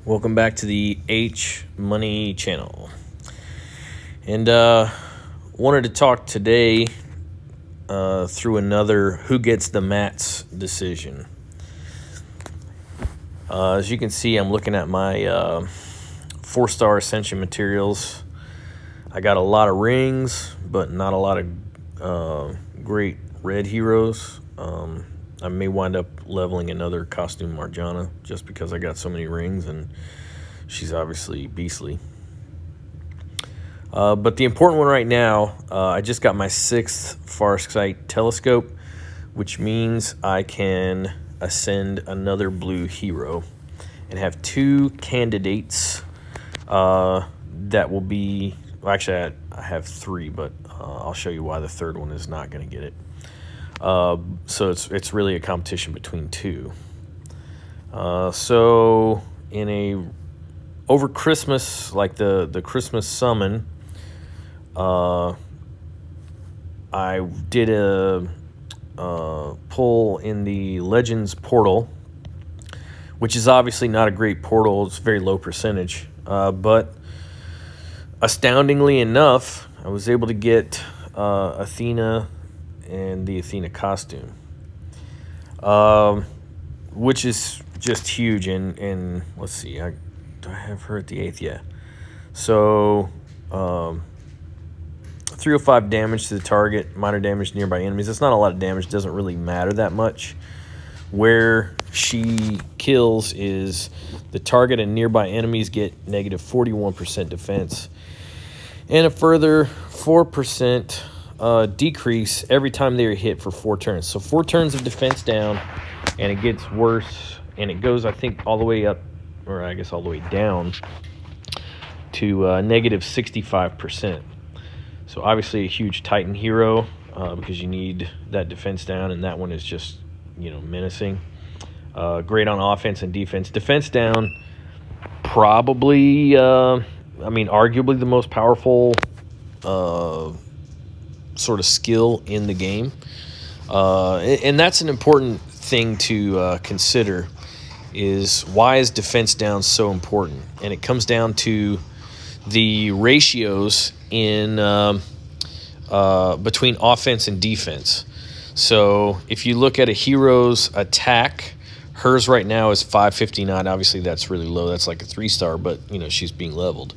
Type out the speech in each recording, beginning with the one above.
Welcome back to the H Money channel. And wanted to talk today through another who gets the mats decision. As you can see, I'm looking at my 4-star Ascension materials. I got a lot of rings, but not a lot of great red heroes. I may wind up leveling another costume Marjana just because I got so many rings and she's obviously beastly. But the important one right now, I just got my 6th Farsight telescope, which means I can ascend another blue hero and have 2 candidates that will be, well, actually I have 3, but I'll show you why the 3rd one is not going to get it. So it's really a competition between 2. So over Christmas, like the Christmas summon, I did a pull in the Legends portal, which is obviously not a great portal. It's very low percentage, but astoundingly enough, I was able to get Athena and the Athena costume, which is just huge. And let's see, do I have her at the 8th? Yeah. So 305 damage to the target, minor damage to nearby enemies. It's not a lot of damage, doesn't really matter that much. Where she kills is the target and nearby enemies get negative 41% defense, and a further 4% decrease every time they are hit for 4 turns. So 4 turns of defense down, and it gets worse, and it goes, I think, all the way up, or I guess all the way down to negative 65%. So obviously a huge Titan hero, because you need that defense down, and that one is just, menacing. Great on offense and defense. Defense down, probably, arguably the most powerful sort of skill in the game. And that's an important thing to consider, is why is defense down so important? And it comes down to the ratios in between offense and defense. So if you look at a hero's attack, hers right now is 559. Obviously that's really low. That's like a 3-star, but she's being leveled.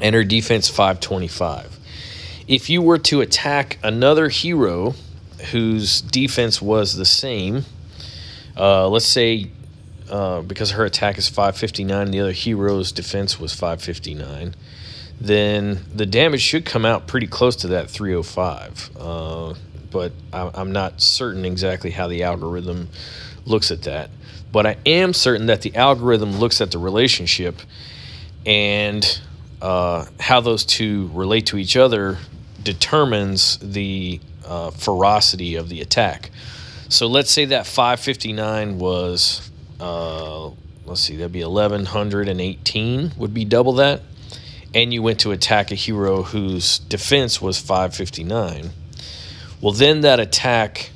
And her defense 525. If you were to attack another hero whose defense was the same, let's say because her attack is 559 and the other hero's defense was 559, then the damage should come out pretty close to that 305. But I'm not certain exactly how the algorithm looks at that. But I am certain that the algorithm looks at the relationship and how those two relate to each other determines the ferocity of the attack. So let's say that 559 was, let's see, that'd be 1118 would be double that. And you went to attack a hero whose defense was 559. Well, then that attack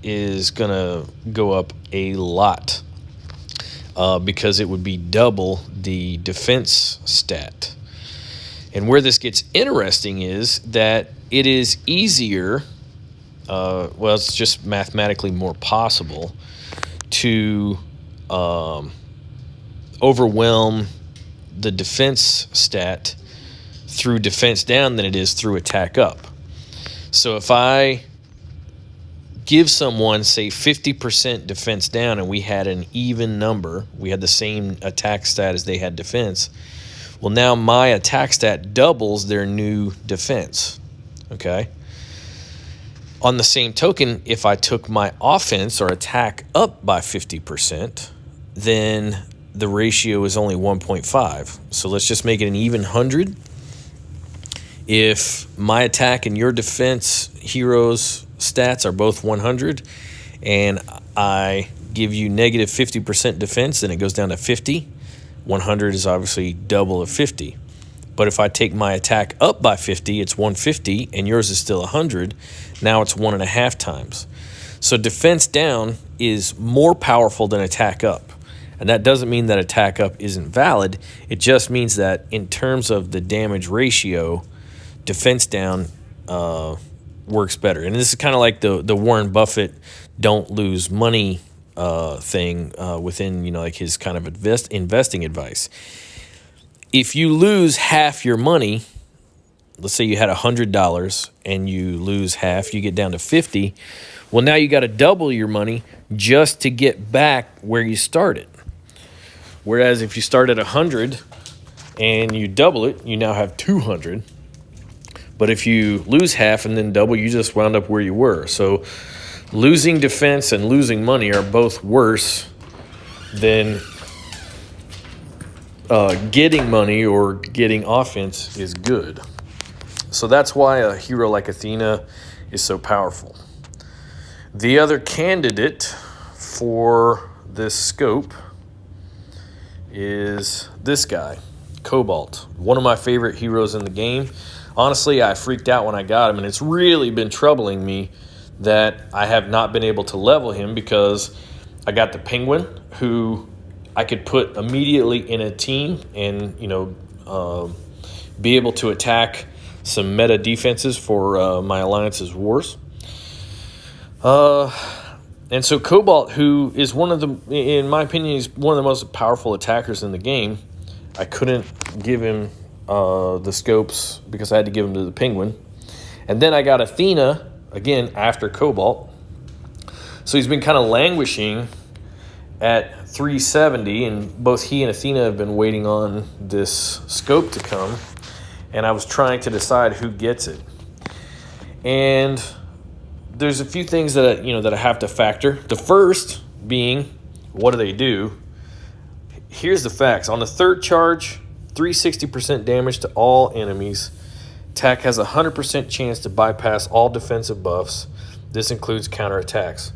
is going to go up a lot because it would be double the defense stat. And where this gets interesting is that it is easier, it's just mathematically more possible to overwhelm the defense stat through defense down than it is through attack up. So if I give someone, say, 50% defense down and we had an even number, we had the same attack stat as they had defense, well, now my attack stat doubles their new defense, okay? On the same token, if I took my offense or attack up by 50%, then the ratio is only 1.5. So let's just make it an even 100. If my attack and your defense heroes stats are both 100 and I give you negative 50% defense, then it goes down to 50. 100 is obviously double of 50. But if I take my attack up by 50, it's 150, and yours is still 100. Now it's 1.5 times. So defense down is more powerful than attack up. And that doesn't mean that attack up isn't valid. It just means that in terms of the damage ratio, defense down works better. And this is kind of like the Warren Buffett don't lose money thing within, like his kind of investing advice. If you lose half your money, let's say you had $100 and you lose half, you get down to 50. Well, now you got to double your money just to get back where you started. Whereas if you start at 100 and you double it, you now have 200. But if you lose half and then double, you just wound up where you were. So losing defense and losing money are both worse than getting money or getting offense is good. So that's why a hero like Athena is so powerful. The other candidate for this scope is this guy, Cobalt, one of my favorite heroes in the game. Honestly, I freaked out when I got him, and it's really been troubling me that I have not been able to level him because I got the Penguin, who I could put immediately in a team and, be able to attack some meta defenses for my Alliance's wars. And so Cobalt, who is in my opinion, he's one of the most powerful attackers in the game. I couldn't give him the scopes because I had to give him to the Penguin. And then I got Athena, again, after Cobalt. So he's been kind of languishing at 370, and both he and Athena have been waiting on this scope to come. And I was trying to decide who gets it. And there's a few things that I have to factor. The first being, what do they do? Here's the facts. On the third charge, 360% damage to all enemies. Attack has a 100% chance to bypass all defensive buffs. This includes counterattacks.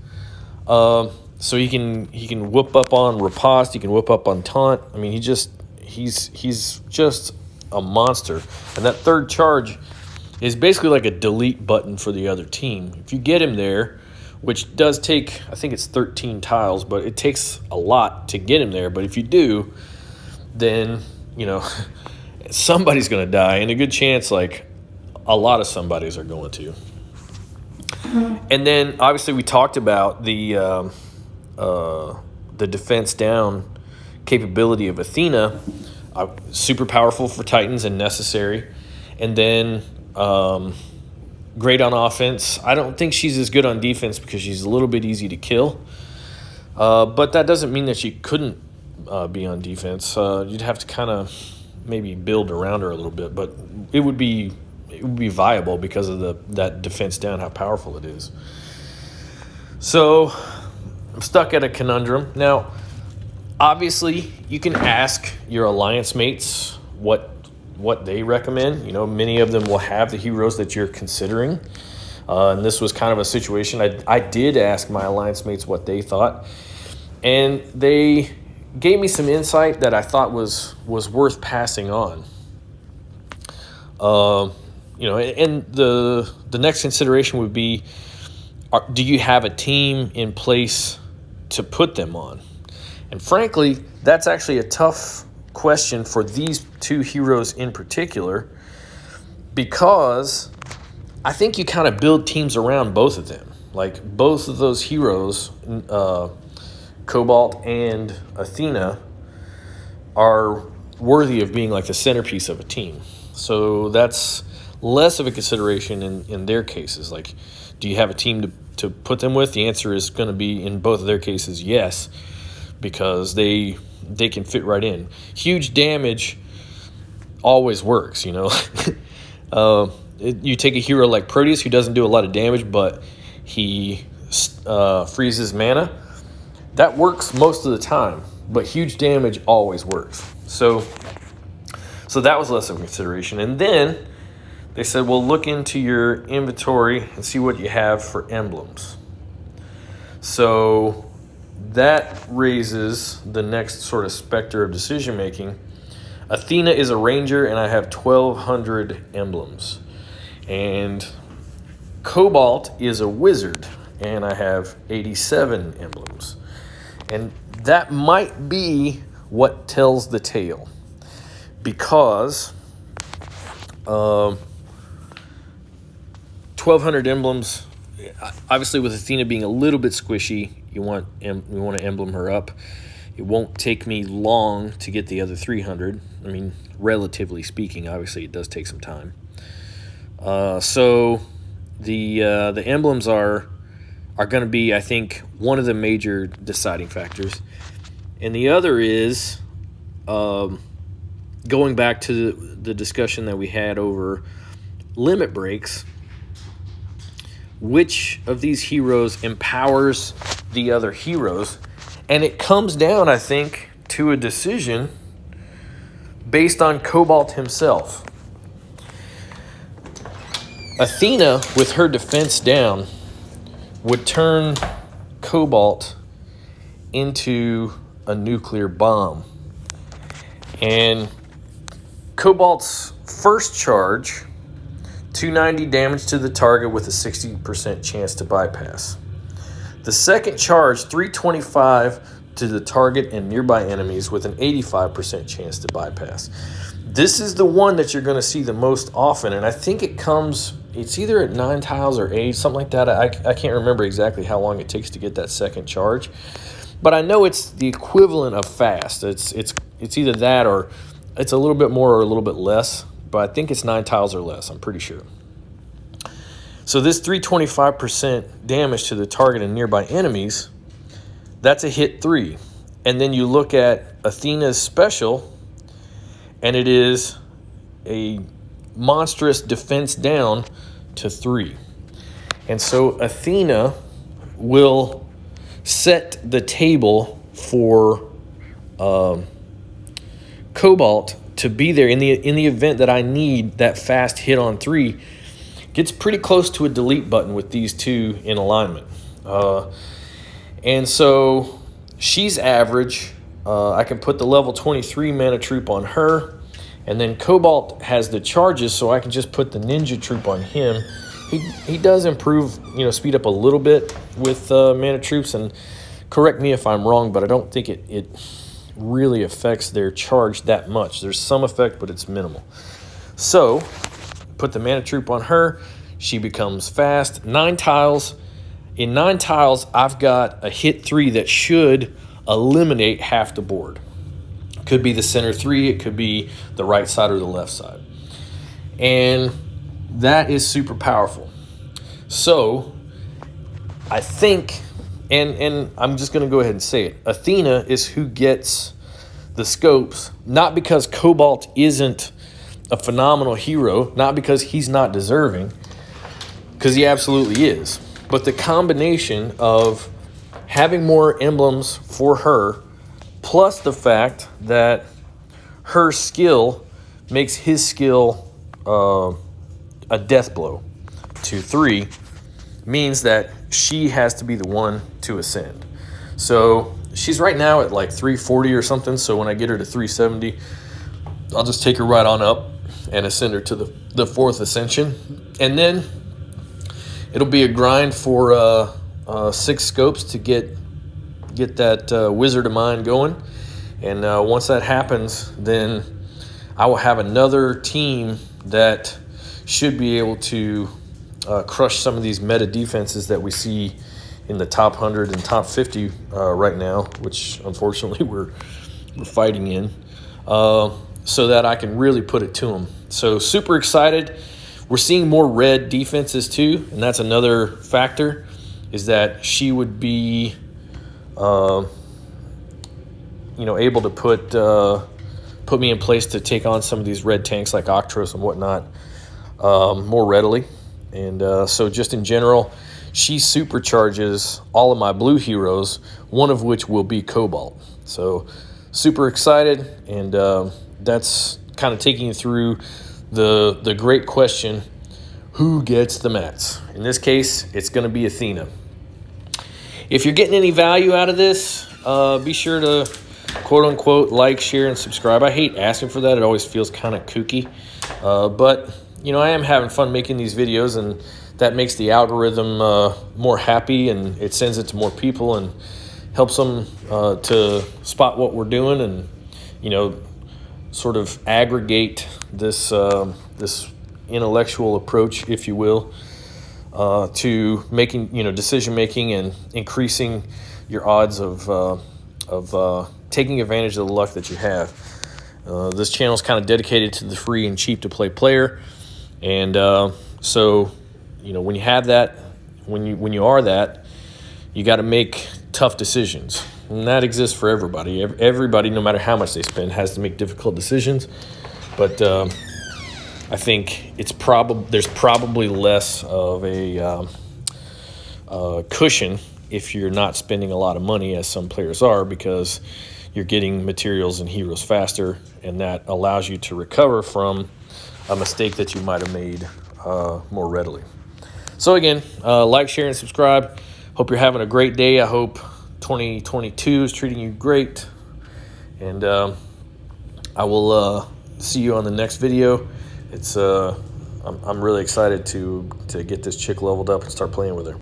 So he can whoop up on riposte. He can whoop up on taunt. I mean, he's just a monster. And that third charge is basically like a delete button for the other team. If you get him there, which does take, I think it's 13 tiles, but it takes a lot to get him there. But if you do, then, somebody's going to die. And a good chance, like, a lot of somebodies are going to. And then, obviously, we talked about the defense down capability of Athena. Super powerful for Titans and necessary. And then great on offense. I don't think she's as good on defense because she's a little bit easy to kill. But that doesn't mean that she couldn't be on defense. You'd have to kind of maybe build around her a little bit, but it would be viable because of that defense down, how powerful it is. So I'm stuck at a conundrum. Now, obviously, you can ask your alliance mates what they recommend. Many of them will have the heroes that you're considering. And this was kind of a situation. I did ask my alliance mates what they thought. And they gave me some insight that I thought was worth passing on. And the next consideration would be, do you have a team in place to put them on? And frankly, that's actually a tough question for these two heroes in particular, because I think you kind of build teams around both of them. Like, both of those heroes, Cobalt and Athena, are worthy of being like the centerpiece of a team. So that's less of a consideration in their cases. Like, do you have a team to put them with? The answer is going to be, in both of their cases, yes, because they can fit right in. Huge damage always works, you take a hero like Proteus, who doesn't do a lot of damage, but he freezes mana. That works most of the time, but huge damage always works. So that was less of a consideration. And then they said, well, look into your inventory and see what you have for emblems. So that raises the next sort of specter of decision making. Athena is a ranger, and I have 1,200 emblems. And Cobalt is a wizard, and I have 87 emblems. And that might be what tells the tale, because 1200 emblems, obviously with Athena being a little bit squishy, you want to emblem her up. It won't take me long to get the other 300. I mean, relatively speaking, obviously it does take some time. So the emblems are going to be, I think, one of the major deciding factors. And the other is going back to the discussion that we had over limit breaks. Which of these heroes empowers the other heroes? And it comes down, I think, to a decision based on Cobalt himself. Athena, with her defense down, would turn Cobalt into a nuclear bomb. And Cobalt's first charge, 290 damage to the target with a 60% chance to bypass. The second charge, 325 to the target and nearby enemies with an 85% chance to bypass. This is the one that you're going to see the most often, and I think it's either at 9 tiles or 8, something like that. I can't remember exactly how long it takes to get that second charge, but I know it's the equivalent of fast. It's either that or it's a little bit more or a little bit less, but I think it's 9 tiles or less, I'm pretty sure. So this 325% damage to the target and nearby enemies, that's a hit 3. And then you look at Athena's special, and it is a monstrous defense down to 3. And so Athena will set the table for Cobalt to be there in the event that I need that fast hit on 3. Gets pretty close to a delete button with these two in alignment. And so she's average. I can put the level 23 mana troop on her. And then Cobalt has the charges, so I can just put the ninja troop on him. He does improve, speed up a little bit with mana troops. And correct me if I'm wrong, but I don't think it really affects their charge that much. There's some effect, but it's minimal. So put the mana troop on her. She becomes fast. 9 tiles. In 9 tiles, I've got a hit 3 that should eliminate half the board. Could be the center 3. It could be the right side or the left side. And that is super powerful. So I think, and I'm just going to go ahead and say it, Athena is who gets the scopes, not because Cobalt isn't a phenomenal hero, not because he's not deserving, because he absolutely is, but the combination of having more emblems for her, plus the fact that her skill makes his skill a death blow to 3, means that she has to be the one to ascend. So she's right now at like 340 or something, so when I get her to 370, I'll just take her right on up and ascend her to the 4th ascension. And then it'll be a grind for 6 scopes to get that Wizard of Mine going. And once that happens, then I will have another team that should be able to crush some of these meta defenses that we see in the top 100 and top 50 right now, which unfortunately we're fighting in. So that I can really put it to them. So super excited. We're seeing more red defenses too, and that's another factor, is that she would be, able to put me in place to take on some of these red tanks like Octros and whatnot more readily. And so just in general, she supercharges all of my blue heroes, one of which will be Cobalt. So super excited, and that's kind of taking you through the great question, who gets the mats? In this case, it's going to be Athena. If you're getting any value out of this, be sure to quote-unquote like, share, and subscribe. I hate asking for that. It always feels kind of kooky. But, I am having fun making these videos, and that makes the algorithm more happy, and it sends it to more people, and helps them to spot what we're doing, and sort of aggregate this this intellectual approach, if you will, to making decision making and increasing your odds of taking advantage of the luck that you have. This channel is kind of dedicated to the free and cheap to play player, and so when you have that, when you are that, you got to make tough decisions, and that exists for everybody. Everybody, no matter how much they spend, has to make difficult decisions. But I think there's probably less of a cushion if you're not spending a lot of money, as some players are, because you're getting materials and heroes faster, and that allows you to recover from a mistake that you might have made more readily. So again, like, share, and subscribe. Hope you're having a great day. I hope 2022 is treating you great, and I will see you on the next video. I'm really excited to get this chick leveled up and start playing with her.